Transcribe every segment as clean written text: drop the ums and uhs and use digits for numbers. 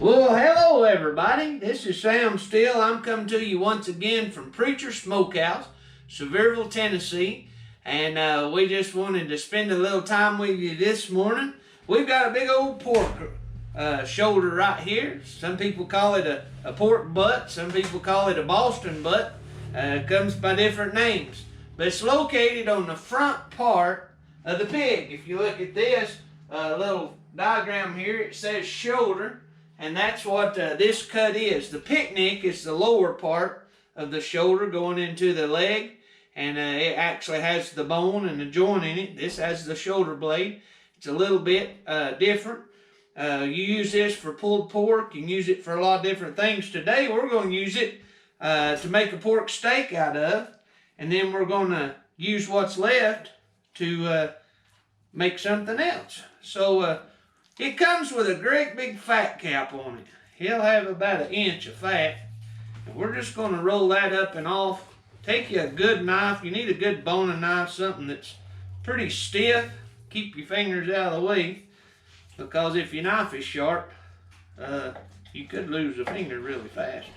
Well, hello everybody. This is SamSteele. I'm coming to you once again from PreachersSmokehouse, Sevierville, Tennessee. And we just wanted to spend a little time with you this morning. We've got a big old pork shoulder right here. Some people call it a pork butt. Some people call it a Boston butt. It comes by different names. But it's located on the front part of the pig. If you look at this little diagram here, it says shoulder. And that's what this cut is. The picnic is the lower part of the shoulder going into the leg. And it actually has the bone and the joint in it. This has the shoulder blade. It's a little bit different. You use this for pulled pork. You can use it for a lot of different things. Today we're going to use it to make a pork steak out of. And then we're going to use what's left to make something else. So it comes with a great big fat cap on it. He'll have about 1 inch of fat. And we're just going to roll that up and off. Take you a good knife. You need a good boning knife, something that's pretty stiff. Keep your fingers out of the way, because if your knife is sharp, you could lose a finger really fast.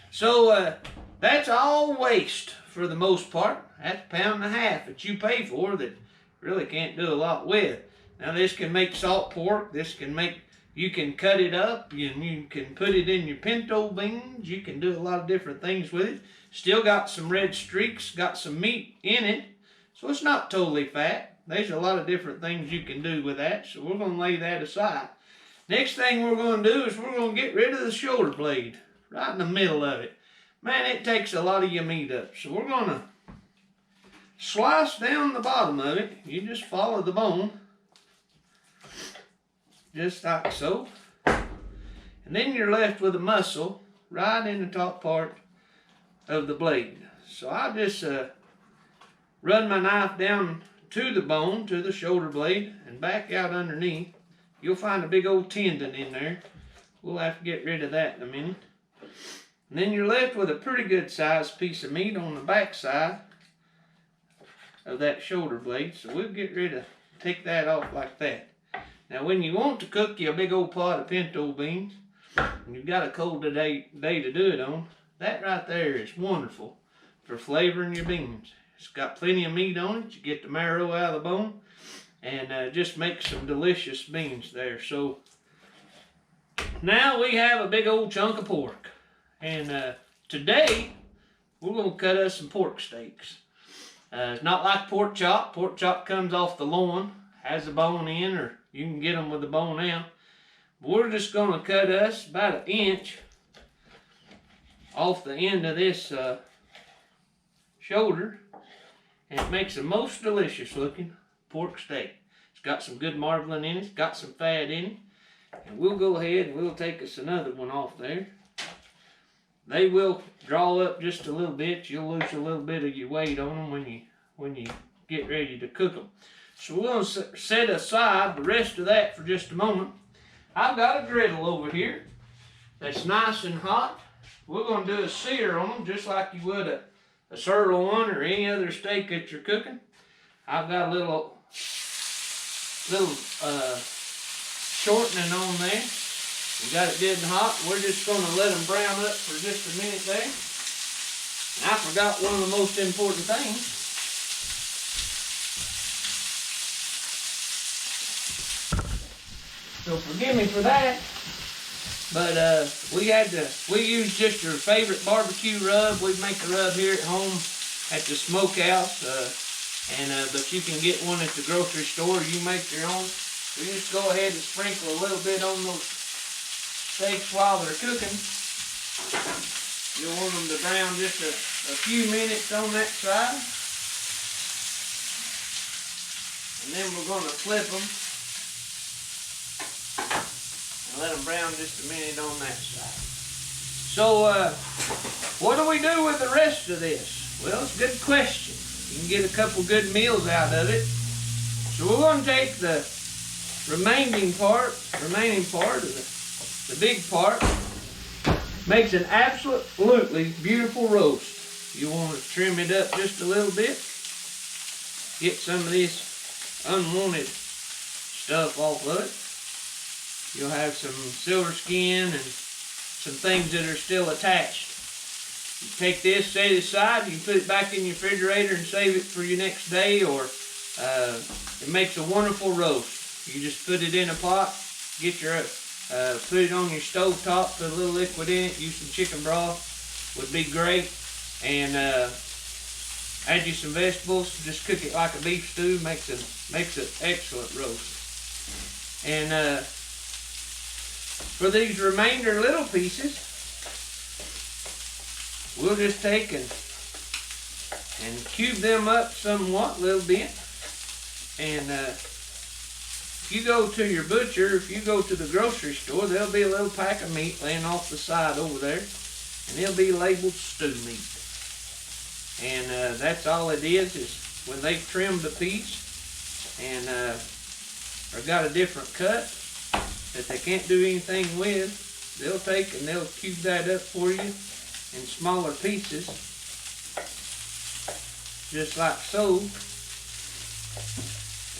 So that's all waste for the most part. That's £1.50 that you pay for that really can't do a lot with. Now this can make salt pork. This can make, you can cut it up, and you can put it in your pinto beans. You can do a lot of different things with it. Still got some red streaks, got some meat in it, so it's not totally fat. There's a lot of different things you can do with that, so we're going to lay that aside. Next thing we're going to do is we're going to get rid of the shoulder blade, right in the middle of it. Man, it takes a lot of your meat up, so we're going to slice down the bottom of it. You just follow the bone, just like so. And then you're left with a muscle right in the top part of the blade. So I'll just run my knife down to the bone, to the shoulder blade, and back out underneath. You'll find a big old tendon in there. We'll have to get rid of that in a minute. And then you're left with a pretty good sized piece of meat on the back side of that shoulder blade. So we'll get rid of, take that off like that. Now when you want to cook you a big old pot of pinto beans, and you've got a cold day to do it on, that right there is wonderful for flavoring your beans. It's got plenty of meat on it. You get the marrow out of the bone, and just make some delicious beans there. So now we have a big old chunk of pork. And today we're going to cut us some pork steaks. It's not like pork chop. Pork chop comes off the loin, has a bone in, or you can get them with the bone out. But we're just going to cut us about 1 inch off the end of this shoulder, and it makes the most delicious looking pork steak. It's got some good marbling in it, it's got some fat in it, and we'll go ahead and we'll take us another one off there. They will draw up just a little bit. You'll lose a little bit of your weight on them when you get ready to cook them. So we're going to set aside the rest of that for just a moment. I've got a griddle over here that's nice and hot. We're going to do a sear on them just like you would a sirloin or any other steak that you're cooking. I've got a little shortening on there. We got it good and hot. We're just going to let them brown up for just a minute there. And I forgot one of the most important things. So forgive me for that. But we use just your favorite barbecue rub. We make a rub here at home at the smokehouse, but you can get one at the grocery store. You make your own. We just go ahead and sprinkle a little bit on those steaks while they're cooking. You'll want them to brown just a few minutes on that side, and then we're going to flip them. Let them brown just a minute on that side. So, what do we do with the rest of this? Well, it's a good question. You can get a couple good meals out of it. So we're going to take the remaining part of the big part. Makes an absolutely beautiful roast. You want to trim it up just a little bit. Get some of this unwanted stuff off of it. you'll have some silver skin and some things that are still attached. You take this, set it aside, you can put it back in your refrigerator and save it for your next day, or it makes a wonderful roast. You just put it in a pot, get your, put it on your stove top, put a little liquid in it, use some chicken broth, would be great. And add you some vegetables, just cook it like a beef stew, makes an excellent roast. And for these remainder little pieces, we'll just take and cube them up somewhat, a little bit. And if you go to your butcher, if you go to the grocery store, there'll be a little pack of meat laying off the side over there, and it'll be labeled stew meat. And that's all it is when they've trimmed the piece and or got a different cut that they can't do anything with, they'll take and they'll cube that up for you in smaller pieces, just like so.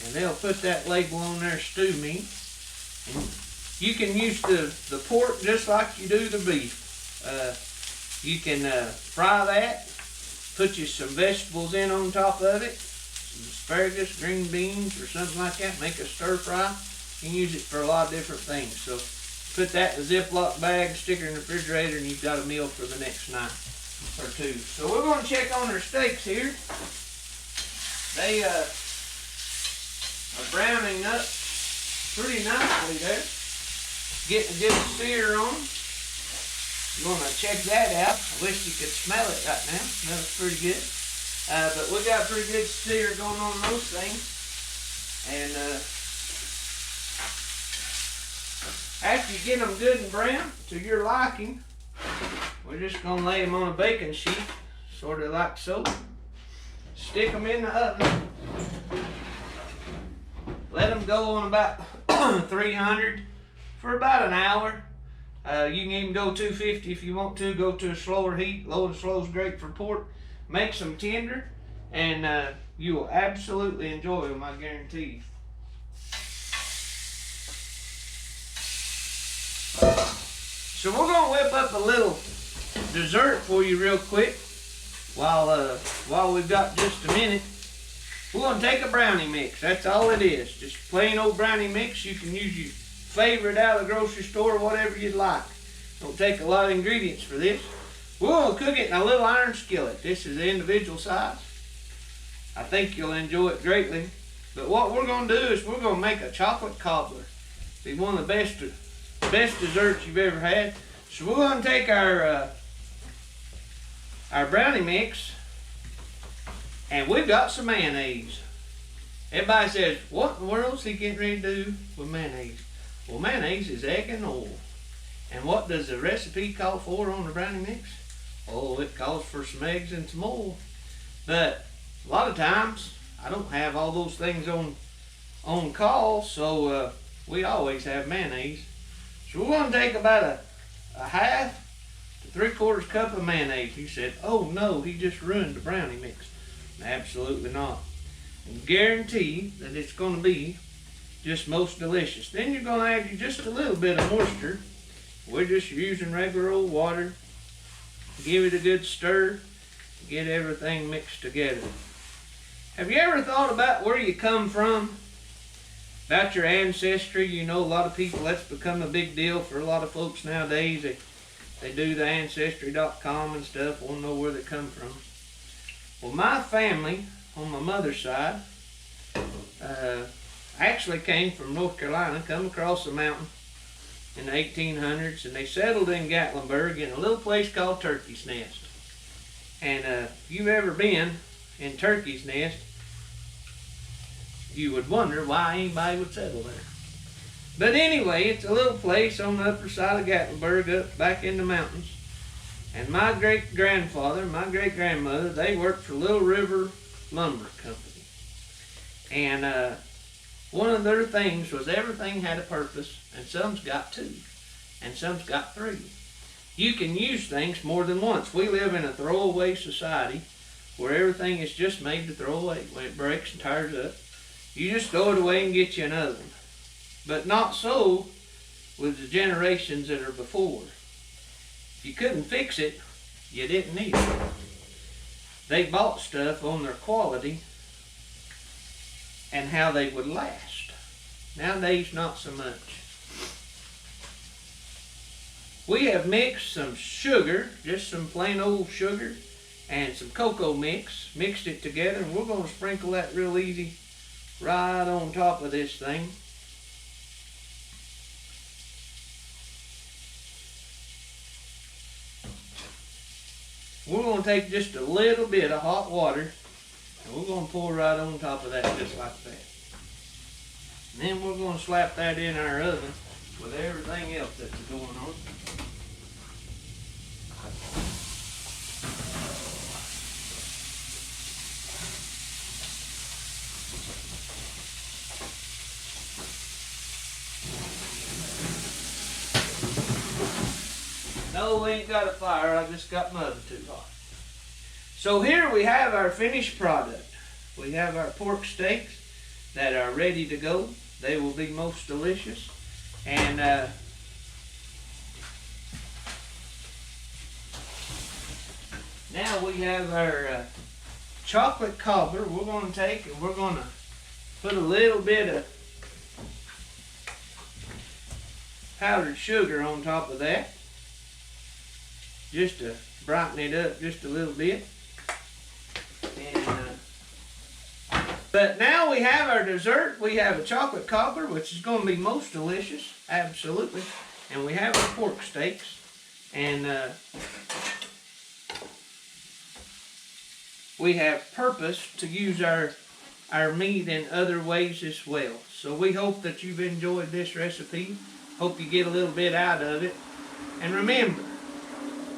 And they'll put that label on there, stew meat. And you can use the pork just like you do the beef. You can fry that, put you some vegetables in on top of it, some asparagus, green beans, or something like that, make a stir fry. You can use it for a lot of different things. So put that in a Ziploc bag, stick it in the refrigerator, and you've got a meal for the next night or two. So we're going to check on our steaks here. They are browning up pretty nicely there. Getting a good sear on them. You want to check that out. I wish you could smell it right now. Smells pretty good. But we got a pretty good sear going on those things. And after you get them good and brown to your liking, we're just going to lay them on a baking sheet, sort of like so. Stick them in the oven. Let them go on about 300 for about an hour. You can even go 250 if you want to. Go to a slower heat. Low and slow is great for pork. Makes them tender, and you will absolutely enjoy them, I guarantee you. So we're going to whip up a little dessert for you real quick while we've got just a minute. We're going to take a brownie mix. That's all it is. Just plain old brownie mix. You can use your favorite out of the grocery store, whatever you'd like. Don't take a lot of ingredients for this. We're going to cook it in a little iron skillet. This is the individual size. I think you'll enjoy it greatly. But what we're going to do is we're going to make a chocolate cobbler. Be one of the best desserts you've ever had. So we're going to take our brownie mix, and we've got some mayonnaise. Everybody says, what in the world is he getting ready to do with mayonnaise? Well, mayonnaise is egg and oil. And what does the recipe call for on the brownie mix? Oh, it calls for some eggs and some oil. But a lot of times, I don't have all those things on call, so we always have mayonnaise. So we're going to take about a half to 3/4 cup of mayonnaise. You said, oh no, he just ruined the brownie mix. Absolutely not. And guarantee that it's going to be just most delicious. Then you're going to add you just a little bit of moisture. We're just using regular old water. Give it a good stir. Get everything mixed together. Have you ever thought about where you come from? About your ancestry? You know, a lot of people, that's become a big deal for a lot of folks nowadays. They do the Ancestry.com and stuff, want to know where they come from. Well, my family, on my mother's side, actually came from North Carolina, come across the mountain in the 1800s, and they settled in Gatlinburg in a little place called Turkey's Nest. And if you've ever been in Turkey's Nest, you would wonder why anybody would settle there. But anyway, it's a little place on the upper side of Gatlinburg, up back in the mountains. And my great-grandfather, my great-grandmother, they worked for Little River Lumber Company. And one of their things was everything had a purpose, and some's got two, and some's got three. You can use things more than once. We live in a throwaway society where everything is just made to throw away. When it breaks and tires up, you just throw it away and get you another one. But not so with the generations that are before. If you couldn't fix it, you didn't need it. They bought stuff on their quality and how they would last. Nowadays, not so much. We have mixed some sugar, just some plain old sugar, and some cocoa mix, mixed it together, and we're going to sprinkle that real easy right on top of this thing. We're going to take just a little bit of hot water, and we're going to pour right on top of that just like that. And then we're going to slap that in our oven with everything else that's going on. No, we ain't got a fire, I just got my oven too hot. So here we have our finished product. We have our pork steaks that are ready to go. They will be most delicious. And now we have our chocolate cobbler we're going to take, and we're going to put a little bit of powdered sugar on top of that, just to brighten it up just a little bit. But now we have our dessert. We have a chocolate cobbler, which is going to be most delicious, absolutely. And we have our pork steaks. And we have purpose to use our meat in other ways as well. So we hope that you've enjoyed this recipe. Hope you get a little bit out of it. And remember,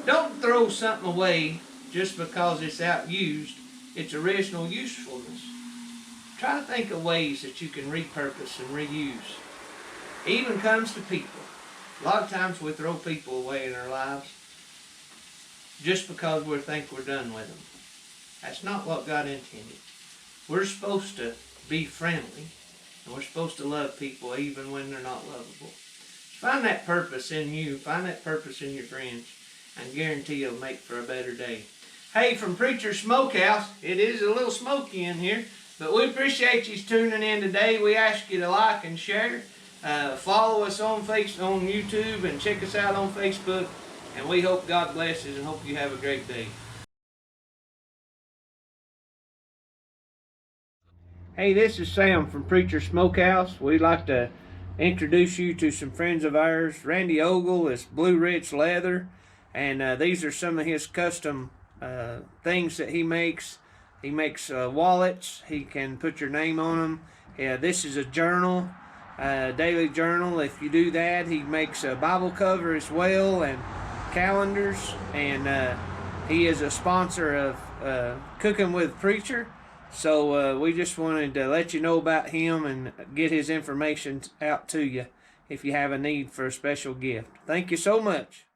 don't throw something away just because it's outused its original usefulness. Try to think of ways that you can repurpose and reuse. Even comes to people. A lot of times we throw people away in our lives just because we think we're done with them. That's not what God intended. We're supposed to be friendly, and we're supposed to love people even when they're not lovable. Find that purpose in you, find that purpose in your friends, and guarantee it'll make for a better day. Hey, from Preacher's Smokehouse, it is a little smoky in here, but we appreciate you tuning in today. We ask you to like and share. Follow us on YouTube, and check us out on Facebook. And we hope God blesses and hope you have a great day. Hey, this is Sam from Preacher's Smokehouse. We'd like to introduce you to some friends of ours. Randy Ogle is Blue Ridge Leather, and these are some of his custom things that he makes. He makes wallets. He can put your name on them. This is a journal, daily journal. If you do that, he makes a Bible cover as well, and calendars. And he is a sponsor of Cooking with Preacher. So we just wanted to let you know about him and get his information out to you if you have a need for a special gift. Thank you so much.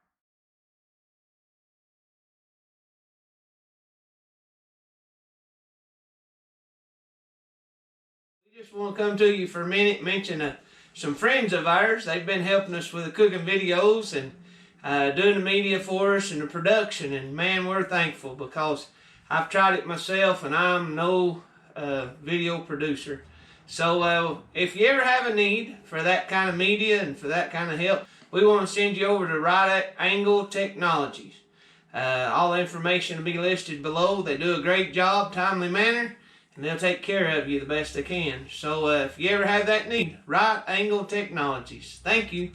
We just want to come to you for a minute, mention some friends of ours. They've been helping us with the cooking videos and doing the media for us and the production. And man, we're thankful because I've tried it myself, and I'm no video producer. So if you ever have a need for that kind of media and for that kind of help, we want to send you over to Right Angle Technologies. All the information will be listed below. They do a great job, timely manner, and they'll take care of you the best they can. So if you ever have that need, Right Angle Technologies. Thank you.